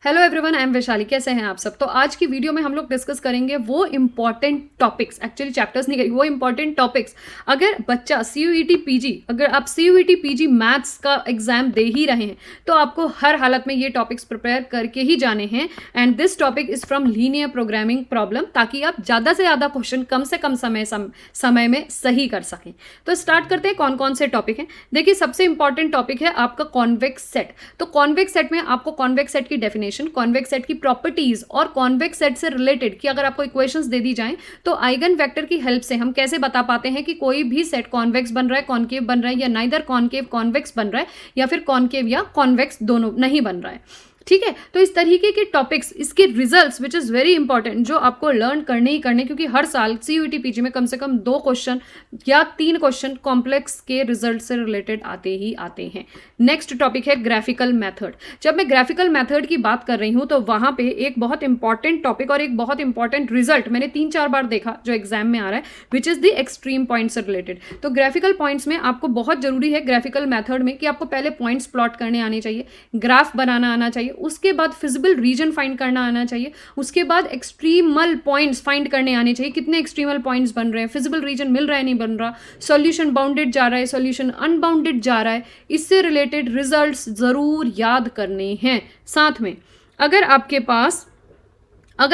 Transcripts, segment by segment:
Hello everyone, I am Vaishali. कैसे हैं आप सब? तो आज की वीडियो में हम लोग डिस्कस करेंगे वो इंपॉर्टेंट टॉपिक्स, एक्चुअली चैप्टर्स नहीं करेंगे, वो इंपॉर्टेंट टॉपिक्स। अगर बच्चा CUET PG, अगर आप CUET PG मैथ्स का एग्जाम दे ही रहे हैं तो आपको हर हालत में ये टॉपिक्स प्रिपेयर करके ही जाने हैं। And this topic is from linear programming problem, ताकि आप ज़्यादा से ज़्यादा क्वेश्चन कम से कम समय में सही कर सकें। तो स्टार्ट करते हैं कौन कौन से टॉपिक हैं। देखिए, सबसे इंपॉर्टेंट टॉपिक है आपका कॉन्वेक्स सेट। तो कॉन्वेक्स सेट में आपको कॉन्वेक्स सेट की डेफिनेशन, कॉन्वेक्स सेट की प्रॉपर्टीज और कॉन्वेक्स सेट से रिलेटेड कि अगर आपको इक्वेशंस दे दी जाएं तो आइगन वेक्टर की हेल्प से हम कैसे बता पाते हैं कि कोई भी सेट कॉन्वेक्स बन रहा है, कॉनकेव बन रहा है, या नाइदर कॉनकेव कॉन्वेक्स बन रहा है, या फिर कॉनकेव या कॉन्वेक्स दोनों नहीं बन रहा है। ठीक है, तो इस तरीके के टॉपिक्स, इसके results which is very important, जो आपको लर्न करने ही करने, क्योंकि हर साल CUET PG में कम से कम 2 क्वेश्चन या 3 क्वेश्चन कॉम्प्लेक्स के रिजल्ट से रिलेटेड आते ही आते हैं। नेक्स्ट टॉपिक है ग्राफिकल मेथड। जब मैं ग्राफिकल मेथड की बात कर रही हूँ तो वहाँ पे एक बहुत इंपॉर्टेंट टॉपिक और एक बहुत इंपॉर्टेंट रिजल्ट मैंने 3-4 बार देखा जो एग्जाम में आ रहा है, which is the extreme point से रिलेटेड। तो ग्राफिकल पॉइंट्स में आपको बहुत जरूरी है ग्राफिकल मेथड में कि आपको पहले पॉइंट्स प्लॉट करने आने चाहिए, ग्राफ बनाना आना चाहिए, उसके बाद फिजिबल रीजन फाइंड करना आना चाहिए, उसके बाद एक्सट्रीमल पॉइंट्स फाइंड करने आने चाहिए, कितने एक्सट्रीमल पॉइंट्स बन रहे हैं, फिजिबल रीजन मिल रहा है नहीं बन रहा, सॉल्यूशन बाउंडेड जा रहा है, सॉल्यूशन अनबाउंडेड जा रहा है, इससे रिलेटेड रिजल्ट्स जरूर याद करने हैं। साथ में अगर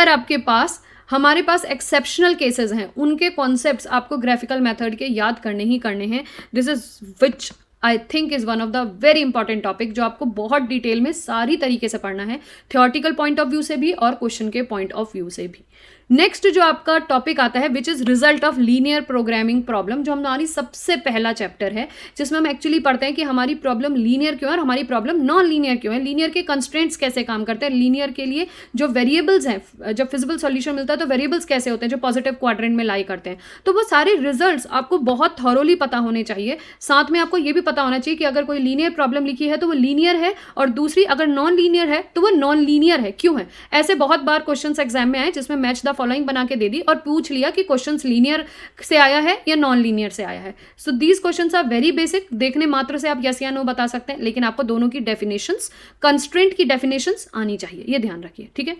आपके पास हमारे पास एक्सेप्शनल केसेस हैं, उनके कॉन्सेप्ट्स आपको ग्राफिकल मेथड के याद करने ही करने हैं। This is which I think is one of the very important topic, जो आपको बहुत डिटेल में सारी तरीके से पढ़ना है, थियोरटिकल पॉइंट ऑफ व्यू से भी और क्वेश्चन के पॉइंट ऑफ व्यू से भी। नेक्स्ट जो आपका टॉपिक आता है which is result of linear programming problem, जो हमारी सबसे पहला चैप्टर है, जिसमें हम एक्चुअली पढ़ते हैं कि हमारी प्रॉब्लम लीनियर क्यों है और हमारी प्रॉब्लम नॉन लीनियर क्यों है, लीनियर के कंस्ट्रेंट्स कैसे काम करते हैं, लीनियर के लिए जो वेरिएबल्स हैं, जब फिजिबल सॉल्यूशन मिलता है तो वेरिएबल्स कैसे होते हैं जो पॉजिटिव क्वाड्रेंट में लाई करते हैं। तो वो सारे रिजल्ट्स आपको बहुत थॉरोली पता होने चाहिए। साथ में आपको ये भी पता होना चाहिए कि अगर कोई लीनियर प्रॉब्लम लिखी है तो वो लीनियर है, और दूसरी अगर नॉन लीनियर है तो वो नॉन लीनियर है, क्यों है। ऐसे बहुत बार क्वेश्चंस एग्जाम में आए जिसमें मैच द फॉलोइंग बना के दे दी और पूछ लिया कि क्वेश्चंस लीनियर से आया है या नॉन लीनियर से आया है। So these questions are very basic, देखने मात्र से आप यस या नो बता सकते हैं, लेकिन आपको दोनों की डेफिनेशंस, कंस्ट्रेंट की डेफिनेशंस आनी चाहिए, ये ध्यान रखिए। ठीक है,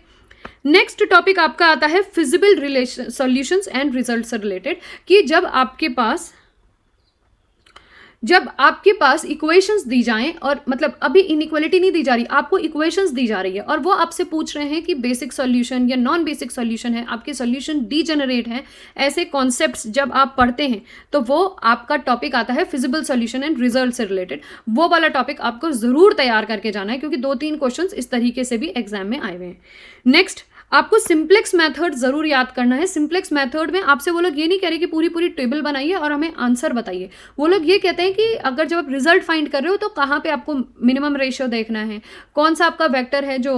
नेक्स्ट टॉपिक आपका आता है feasible relation solutions and result से रिलेटेड, कि जब आपके पास इक्वेशंस दी जाएं, और मतलब अभी इनइक्वालिटी नहीं दी जा रही, आपको इक्वेशंस दी जा रही है और वो आपसे पूछ रहे हैं कि बेसिक सॉल्यूशन या नॉन बेसिक सॉल्यूशन है, आपके सॉल्यूशन डीजेनरेट हैं, ऐसे कॉन्सेप्ट्स जब आप पढ़ते हैं तो वो आपका टॉपिक आता है फिजिबल सॉल्यूशन एंड रिजल्ट से रिलेटेड। वो वाला टॉपिक आपको जरूर तैयार करके जाना है, क्योंकि 2-3 क्वेश्चन इस तरीके से भी एग्जाम में आए हुए हैं। नेक्स्ट, आपको सिंप्लेक्स मेथड जरूर याद करना है। सिंप्लेक्स मेथड में आपसे वो लोग ये नहीं कह रहे कि पूरी पूरी टेबल बनाइए और हमें आंसर बताइए, वो लोग ये कहते हैं कि अगर जब आप रिजल्ट फाइंड कर रहे हो तो कहाँ पे आपको मिनिमम रेशियो देखना है, कौन सा आपका वेक्टर है जो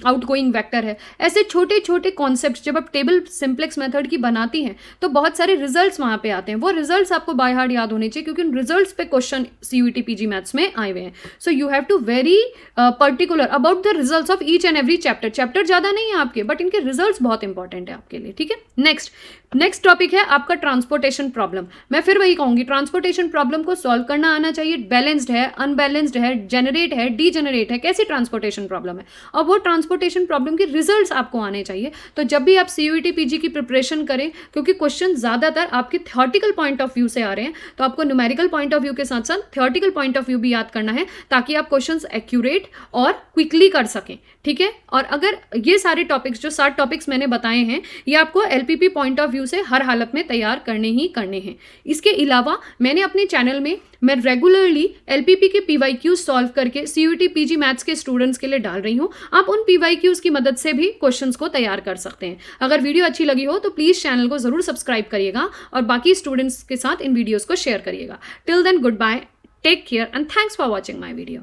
आउटगोइंग वेक्टर है। ऐसे छोटे छोटे कॉन्सेप्ट जब आप टेबल सिंप्लेक्स मेथड की बनाती हैं तो बहुत सारे रिजल्ट्स वहाँ पे आते हैं, वो रिजल्ट्स आपको बाय हार्ट याद होने चाहिए, क्योंकि उन रिजल्ट्स पे क्वेश्चन CUET PG मैथ्स में आए हुए हैं। So you have to very particular about the results of each and every chapter ज़्यादा नहीं है आपके, बट इनके रिजल्ट्स बहुत इंपॉर्टेंट है आपके लिए। ठीक है, नेक्स्ट टॉपिक है आपका ट्रांसपोर्टेशन प्रॉब्लम। मैं फिर वही कहूंगी, ट्रांसपोर्टेशन प्रॉब्लम को सॉल्व करना आना चाहिए, बैलेंस्ड है, अनबैलेंस्ड है, जेनरेट है, डीजेनरेट है, कैसी ट्रांसपोर्टेशन प्रॉब्लम है, और वो ट्रांसपोर्टेशन प्रॉब्लम के रिजल्ट्स आपको आने चाहिए। तो जब भी आप CUET PG की प्रिपरेशन करें, क्योंकि क्वेश्चन ज्यादातर आपके थियोरटिकल पॉइंट ऑफ व्यू से आ रहे हैं, तो आपको न्यूमेरिकल पॉइंट ऑफ व्यू के साथ साथ थियोरटिकल पॉइंट ऑफ व्यू भी याद करना है, ताकि आप क्वेश्चन एक्यूरेट और क्विकली कर सकें। ठीक है, और अगर ये सारे टॉपिक्स, जो 7 टॉपिक्स मैंने बताए हैं, ये आपको LPP पॉइंट ऑफ व्यू से हर हालत में तैयार करने ही करने हैं। इसके अलावा मैंने अपने चैनल में मैं रेगुलरली LPP के PYQs सॉल्व करके CUET PG मैथ्स के स्टूडेंट्स के लिए डाल रही हूँ। आप उन PYQs की मदद से भी क्वेश्चंस को तैयार कर सकते हैं। अगर वीडियो अच्छी लगी हो तो प्लीज़ चैनल को ज़रूर सब्सक्राइब करिएगा और बाकी स्टूडेंट्स के साथ इन वीडियोज़ को शेयर करिएगा। Till then, goodbye, take care and thanks for watching my video.